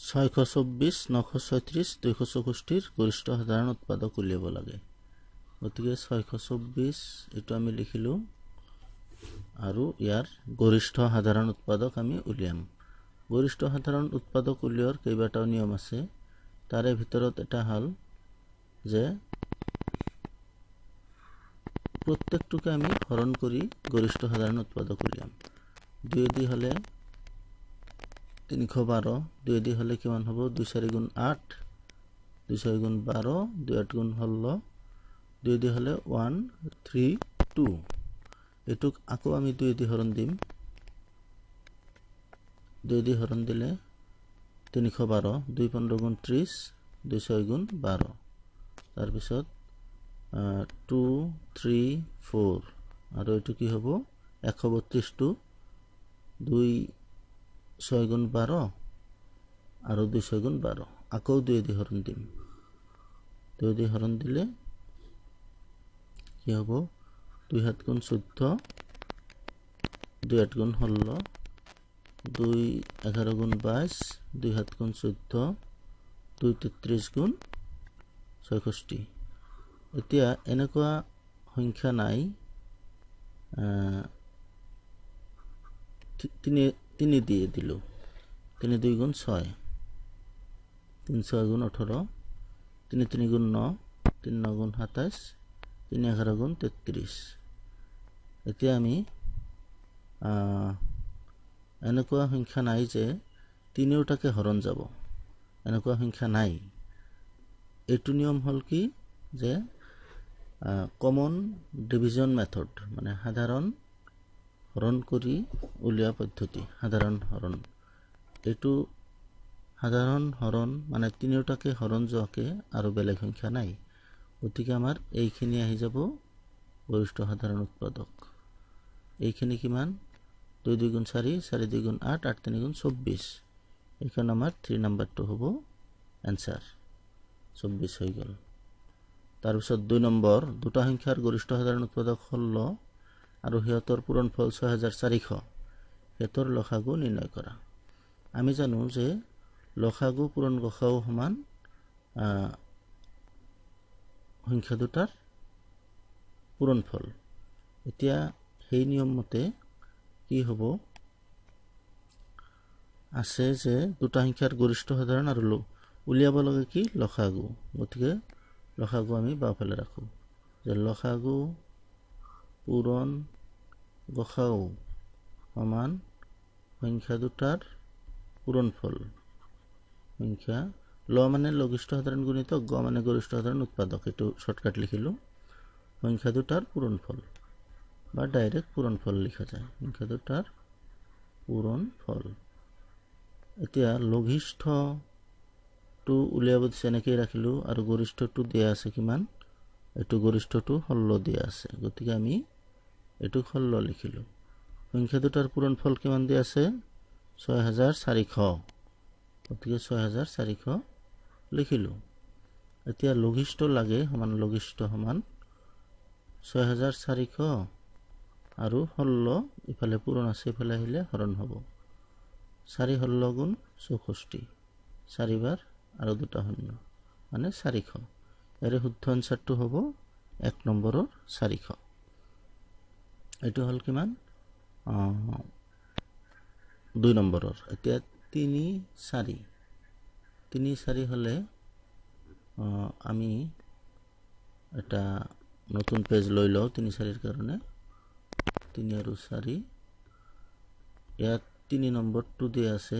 624 936 264 গৰিষ্ঠ সাধাৰণ উৎপাদক উলিয়াব লাগে গতিকে 624 এটো আমি লিখিলো আৰু ইয়াৰ গৰিষ্ঠ সাধাৰণ উৎপাদক আমি উলিয়াম গৰিষ্ঠ সাধাৰণ উৎপাদক উলিওৱাৰ কেইবাটাও নিয়ম আছে তাৰে ভিতৰত এটা হল যে প্ৰত্যেকটোকে আমি হৰণ কৰি গৰিষ্ঠ সাধাৰণ উৎপাদক উলিয়াম 2 দি হলে 312 2 দি হলে কিমান হ'ব 2 4 গুণ 8 2 6 গুণ 12 2 8 গুণ 16 2 দি হলে 1 3 2 এটুক আকৌ আমি 2 দি হৰণ দিম 2 দি হৰণ দিলে 312 2 15 গুণ 30 2 6 গুণ 12 তাৰ পিছত 2 3 4 আৰু এটো কি হ'ব 132 টু 2 6 গুণ 12 আৰু 2 6 গুণ 12 আকৌ 2 দি হৰণ দিম 2 দি হৰণ দিলে কি হ'ব 2 7 গুণ 14 2 8 গুণ 16 2 11 গুণ 22 2 7 গুণ 14 2 33 গুণ 66 এতিয়া এনেকুৱা সংখ্যা নাই 3 দিয়ে দিলো 3 2 গুণ 6 3 6 গুণ 18 3 3 গুণ 9 3 9 গুণ 27 3 11 গুণ 33 এতিয়া আমি এনেকুৱা সংখ্যা নাই যে তিনিওটাকে হৰণ যাব এনেকুৱা সংখ্যা নাই এটো নিয়ম হল কি যে কমন ডিভিজন মেথড মানে সাধাৰণ হৰণ কৰি উলিয়া পদ্ধতি সাধাৰণ হৰণ এটো সাধাৰণ হৰণ মানে তিনিওটাকে হৰণ যোৱাকে আৰু বেলেগ সংখ্যা নাই গতিকে আমাৰ এইখিনি আহি যাব গৰিষ্ঠ সাধাৰণ উৎপাদক এইখিনি কিমান 2 2 গুণ 4 4 2 গুণ 8 8 3 গুণ 24 এখন আমাৰ 3 নম্বৰটো হ'ব आंसर 24 হৈ গল তাৰ পিছত 2 নম্বৰ দুটা সংখ্যাৰ গৰিষ্ঠ সাধাৰণ উৎপাদক 16 আৰু হিয়তৰ পূৰণফল 6400 হেতৰ লসাগু নিৰ্ণয় কৰা আমি জানো যে লসাগু পূৰণ গসাগু সমান সংখ্যা দুটাৰ পূৰণফল এতিয়া সেই নিয়ম মতে কি হ'ব আছে যে দুটা সংখ্যাৰ গৰিষ্ঠ সাধাৰণ আৰু উলিয়াব লাগে কি লসাগু গতিকে লসাগু আমি বাওফালে ৰাখো যে লসাগু পূৰণ গসাগু সমান সংখ্যা দুটাৰ পূৰণফল সংখ্যা ল মানে লঘিষ্ঠ সাধাৰণ গুণিতক গ মানে গৰিষ্ঠ সাধাৰণ উৎপাদক এটো শৰ্টকাট লিখিলো সংখ্যা দুটাৰ পূৰণফল বা ডাইৰেক্ট পূৰণফল লিখা যায় সংখ্যা দুটাৰ পূৰণফল এতিয়া লঘিষ্ঠ টু উলিয়াব দিছে এনেকৈ ৰাখিলো আৰু গৰিষ্ঠটো দিয়া আছে কিমান এটো গৰিষ্ঠটো 16 দিয়া আছে গতিকে আমি এটো 16 লিখিলো সংখ্যা দুটাৰ পূৰণফল কিমান দিয়া আছে 6400 গতিকে 6400 লিখিলো এতিয়া লঘিষ্ঠ লাগে সমান লঘিষ্ঠ সমান 6400 আৰু 16 ইফালে পূৰণ আছে ইফালে আহিলে হৰণ হ'ব 4 16 গুণ 64 4 বাৰ আৰু দুটা শূন্য মানে 400 এৰে শুদ্ধ আনসাৰটো হ'ব 1 নম্বৰৰ 400 এটো হল কিমান 2 নম্বৰৰ এতিয়া 3 4 3 4 হলে আমি এটা নতুন পেজ লৈ লও 3 4 এর কারণে 3 আৰু 4 ইয়াত 3 নম্বৰটো দিয়া আছে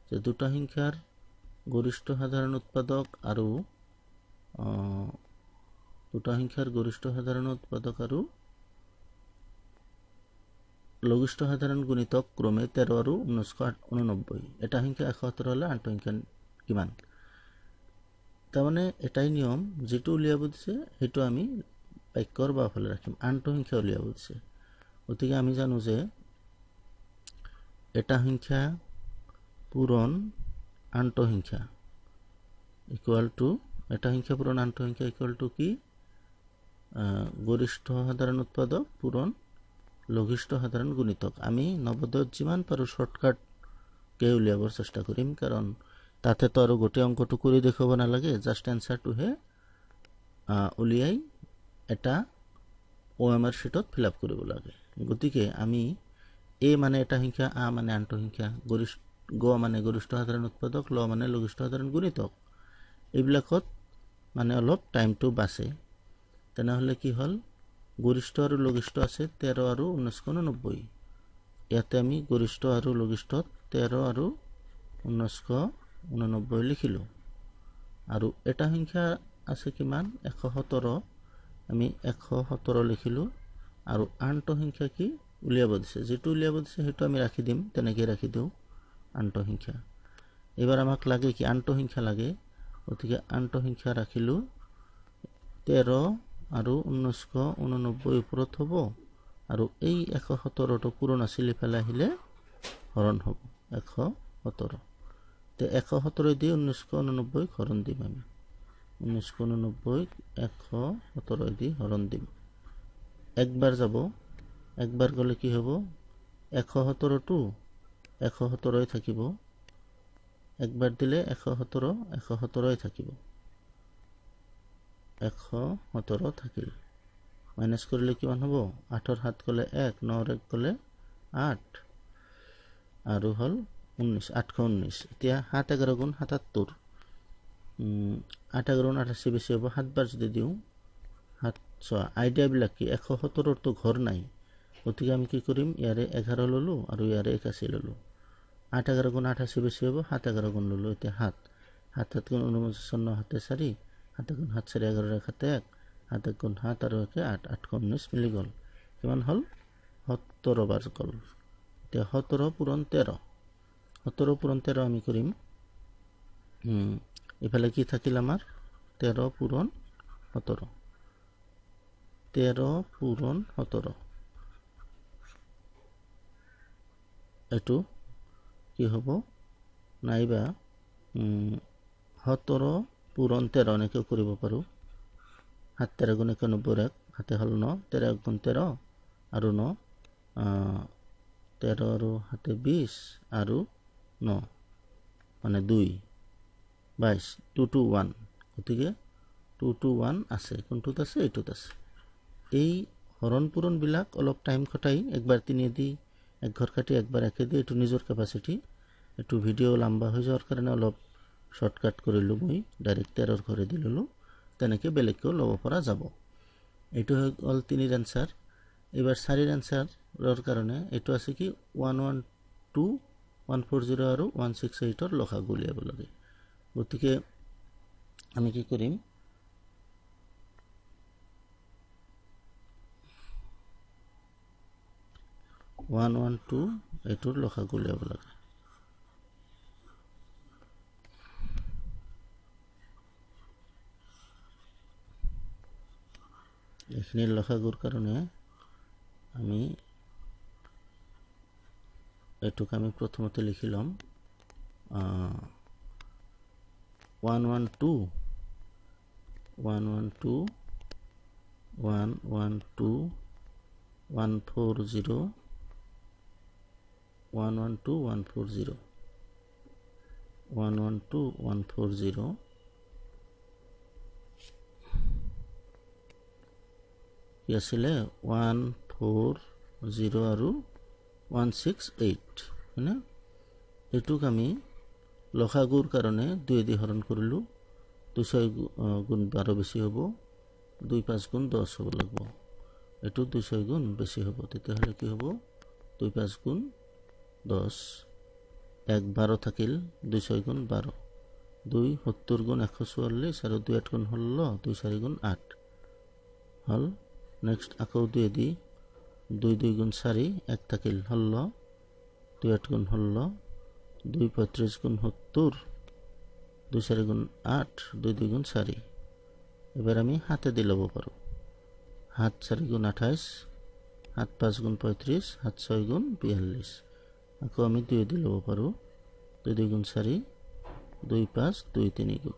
যে দুটা সংখ্যাৰ গৰিষ্ঠ সাধাৰণ উৎপাদক আৰু দুটা সংখ্যাৰ গৰিষ্ঠ সাধাৰণ উৎপাদক আৰু লঘিষ্ঠ সাধাৰণ গুণিতক ক্ৰমে 13 আৰু 1989 এটা সংখ্যা 71 হলে আনটো সংখ্যা কিমান তাৰ মানে এটাই নিয়ম যেটো উলিয়াব দিছে হেতু আমি বাক্যৰ বাফালে ৰাখিম আনটো সংখ্যা উলিয়াব দিছে গতিকে আমি জানো যে এটা সংখ্যা পূৰণ আনটো সংখ্যা ইকুয়াল টু এটা সংখ্যা পূরণ আনটো সংখ্যা ইকুয়াল টু কি গরিষ্ঠ সাধারণ উৎপাদক পূরণ লঘিষ্ঠ সাধারণ গুণিতক আমি নবোদয়ত যিমান পাৰো শৰ্টকাট কে উলিয়াবৰ চেষ্টা কৰিম কাৰণ তাতে তো আৰু গোটেই অংকটো কৰি দেখুৱাব নালাগে, জাষ্ট এনচাৰটোহে উলিয়াই এটা OMR शीटত ফিল আপ কৰিব লাগে। গতিকে আমি এ মানে এটা সংখ্যা, আ মানে আনটো সংখ্যা, গ মানে গৰিষ্ঠ সাধাৰণ উৎপাদক, ল মানে লঘিষ্ঠ সাধাৰণ গুণিতক, এইবিলাকত মানে অলপ টাইমটো বাচে। তেনেহ'লে কি হ'ল, গৰিষ্ঠ আৰু লঘিষ্ঠ আছে 13 আৰু 1989। ইয়াতে আমি গৰিষ্ঠ আৰু লঘিষ্ঠত 13 আৰু 1989 লিখিলোঁ। আৰু এটা সংখ্যা আছে কিমান, 117, আমি 117 লিখিলোঁ। আৰু আনটো সংখ্যা কি উলিয়াব দিছে, যিটো উলিয়াব দিছে সেইটো আমি ৰাখি দিম, তেনেকৈ ৰাখি দিওঁ আনটো সংখ্যা। এইবাৰ আমাক লাগে কি, আনটো সংখ্যা লাগে। গতিকে আনটো সংখ্যা ৰাখিলোঁ, 13 আৰু 1989 ওপৰত হ'ব, আৰু এই 117টো পূৰণ আছিল, ইফালে আহিলে হৰণ হ'ব 117। তে 117 দি 1989 হৰণ দিম আমি, 1989 117 দি হৰণ দিম। একবাৰ যাব, একবাৰ গ'লে কি হ'ব, 117টো 117 থাকিব, একবাৰ দিলে 117 থাকিব, 117 থাকিল। মাইনাছ কৰিলে কিমান হ'ব, 8ৰ 7 গ'লে 1, 9ৰ 1 গ'লে 8, আৰু হ'ল 19, 819। এতিয়া 7 11 গুণ 77, 8 11 গুণ 88 বেছি হ'ব, 7 বাৰ যদি দিওঁ 7 আইডিয়াবিলাক কি, 117ৰটো ঘৰ নাই, গতিকে আমি কি কৰিম, ইয়াৰে 11 ল'লোঁ আৰু ইয়াৰে 81 ল'লোঁ। 8 11 গুণ 88 বেছি হ'ব, 7 11 গুণ ল'লোঁ। এতিয়া 7 7 7 গুণ 49, 9 7 4, 7 গুণ 7 4 11, 1 7 1, 7 গুণ 7 আৰু 1 8, 819 মিলি গ'ল। কিমান হ'ল, 17 বাৰ গ'ল। এতিয়া 17 পূৰণ 13, 17 পূৰণ 13 আমি কৰিম। ইফালে কি থাকিল আমাৰ, 13 পূৰণ 17, 13 পূৰণ 17, এইটো কি হ'ব, নাইবা 17 পূৰণ 13 এনেকৈ কৰিব পাৰোঁ। 7 13 গুণ 91, 1 হাতে হ'ল 9, 13 গুণ 13 আৰু 9, 13 আৰু 7 20 আৰু 9 মানে 2, 22, 2 2 1। গতিকে 2 2 1 আছে, কোনটোত আছে, এইটোত আছে। এই হৰণ পূৰণবিলাক অলপ টাইম খটাই, একবাৰ 3 দি এক ঘৰ কাটি একবাৰ 1 দি, এইটো নিজৰ কেপাচিটি। এইটো ভিডিঅ' লম্বা হৈ যোৱাৰ কাৰণে অলপ শ্বৰ্টকাট কৰিলোঁ, মই ডাইৰেক্ট 13ৰ ঘৰে দি ল'লোঁ, তেনেকৈ বেলেগকেও ল'ব পৰা যাব। এইটো হৈ গ'ল 3ৰ এনচাৰ। এইবাৰ 4ৰ এনচাৰৰ কাৰণে এইটো আছে কি, 112 140 আৰু 168ৰ লসাগু উলিয়াব লাগে। গতিকে আমি কি কৰিম, 112 এইটোৰ লসাগু উলিয়াব লাগে। এইখিনিৰ লসাগুৰ কাৰণে আমি এইটোক আমি প্ৰথমতে লিখি ল'ম, 112 112 112 140 112 140 112 140 কি আছিলে, 140 আৰু 168, হয়নে? এইটোক আমি লসাগুৰ কাৰণে 2 দি হৰণ কৰিলোঁ, 2 6 গুণ 12 বেছি হ'ব, 2 5 গুণ 10 হ'ব লাগিব। এইটো 2 6 গুণ বেছি হ'ব, তেতিয়াহ'লে কি হ'ব, 2 5 গুণ 10, 1 12 থাকিল, 2 6 গুণ 12, 2 70 গুণ 144 আৰু 2 8 গুণ 16, 2 4 গুণ 8 হ'ল। নেক্সট আকৌ 2 দি 2 2 গুণ 4, 1 থাকিল 16, 2 8 গুণ 16, 2 35 গুণ 70, 2 4 গুণ 8, 2 2 গুণ 4। এবার আমি হাতে দি ল'ব পাৰোঁ, 7 4 গুণ 28, 7 5 গুণ 35, 7 6 গুণ 42। আকৌ আমি 2 দি ল'ব পাৰোঁ, 2 2 গুণ 4, 2 5 2 3 গুণ।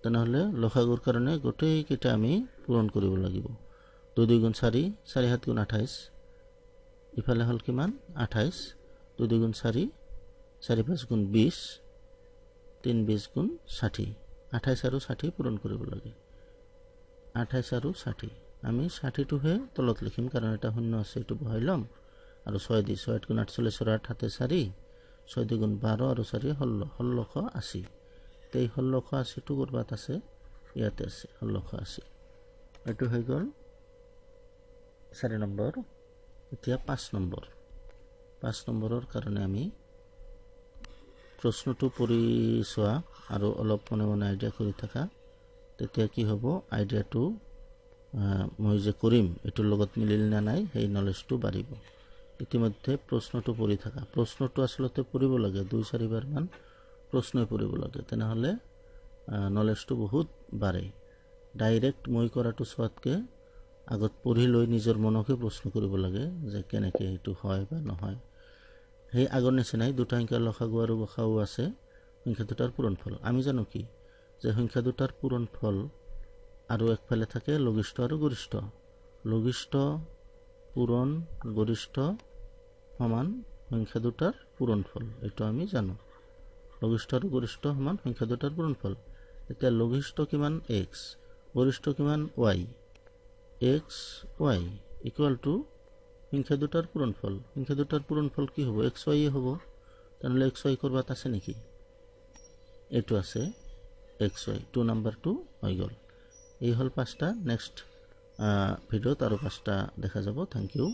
তেনেহ'লে লসাগুৰ কাৰণে গোটেইকেইটা আমি পূৰণ কৰিব লাগিব। 2 2 গুণ 4, 4 7 গুণ 28, ইফালে হ'ল কিমান 28, 2 2 গুণ 4, 4 5 গুণ 20, 3 20 গুণ 60 28 আৰু 60 পূৰণ কৰিব লাগে 28 আৰু 60 আমি 60 টোহে তলত লিখিম কাৰণ এটা শূন্য আছে এটো বহাই লম আৰু 6 দি 6 গুণ 48 আৰু 8 হাতে 4 6 2 গুণ 12 আৰু 4 1680 তেই 1680 টো কৰবাত আছে ইয়াতে আছে 1680 এটো হৈ গল 4 নম্বৰ এতিয়া 5 নম্বৰৰ কাৰণে আমি প্ৰশ্নটো পঢ়ি চোৱা আৰু অলপ মনে মনে আইডিয়া কৰি থাকা তেতিয়া কি হ'ব আইডিয়াটো মই যে কৰিম এটোৰ লগত মিলিল না নাই সেই নলেজটো বাঢ়িব ইতিমধ্যে প্ৰশ্নটো পঢ়ি থাকা প্ৰশ্নটো আসলতে পঢ়িব লাগে 2-4 বাৰ মান প্ৰশ্নই পঢ়িব লাগে তেনেহলে নলেজটো বহুত বাঢ়ে ডাইৰেক্ট মই কৰাটো চোৱাতকে আগত পঢ়ি লৈ নিজৰ মনকে প্ৰশ্ন কৰিব লাগে যে কেনেকৈ এটো হয় বা নহয় সেই আগৰ নিচিনাই দুটা সংখ্যাৰ লসাগু আৰু গসাগু আছে সংখ্যা দুটাৰ পূৰণফল আমি জানো কি যে সংখ্যা দুটাৰ পূৰণফল আৰু একফালে থাকে লঘিষ্ঠ আৰু গৰিষ্ঠ লঘিষ্ঠ পূৰণ গৰিষ্ঠ সমান সংখ্যা দুটাৰ পূৰণফল এটো আমি জানো লঘিষ্ঠ আৰু গৰিষ্ঠ সমান সংখ্যা দুটাৰ পূৰণফল এতিয়া লঘিষ্ঠ কিমান x গৰিষ্ঠ কিমান y x y equal to সংখ্যা দুটাৰ পূৰণফল কি হ'ব x y হ'ব তাহলে x y কৰবাত আছে নেকি এটো আছে x y 2 নাম্বাৰটো হৈ গল এই হল 5টা নেক্সট ভিডিওত আৰু 5টা দেখা যাব থ্যাংক ইউ